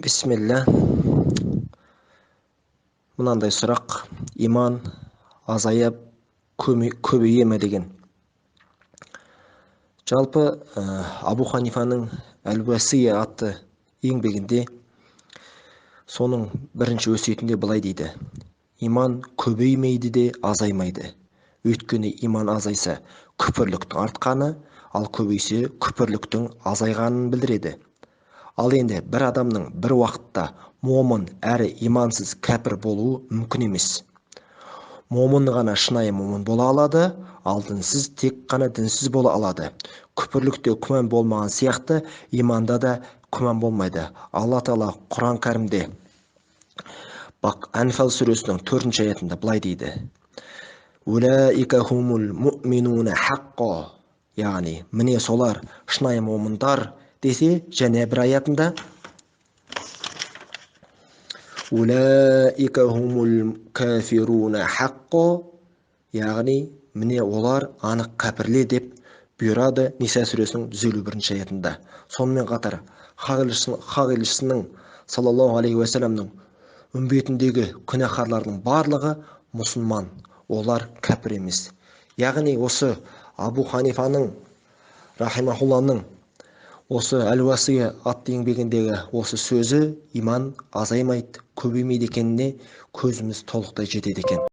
Бисмилля. Мынандай сұрақ: иман азайып көбейе ме деген. Жалпы Абу Ханифаның Әл-Уасия атты еңбегінде соның бірінші өсиетінде былай дейді: иман көбеймейді де азаймайды. Өйткені иман азайса күпірліктің артқаны, ал көбейсе күпірліктің азайғанын білдіреді. Ал енді бір адамның бір уақытта момын әрі имансыз кәпір болуы мүмкін емес. Момын ғана шынайы момын бола алады, ал дінсіз тек қана дінсіз бола алады. Күпірлікте күмән болмаған сияқты, иманда да күмән болмайды. Алла Тағала Құран кәрімде Анфал сүресінің 4-ші аятында былай дейді: «Улаика хумул муъминуна хаққо», яғни міне солар шынайы момындар десе, және бір аятында «Улаика хумул кафируна хаққо», яғни міне олар анық кәпірлер деп бұйырады Ниса сүресінің 151-ші аятында. Сонымен қатар хақ елшісінің саллаллаху алейхи уассаламның үмбетіндегі күнәһарлардың барлығы мұсылман, олар кәпір емес. Яғни осы Абу Ханифаның рахимахулланың осы Әл-Уасия атты еңбегіндегі осы сөзі иман азаймайды, көбеймейді екеніне көзіміз толықтай жетеді екен.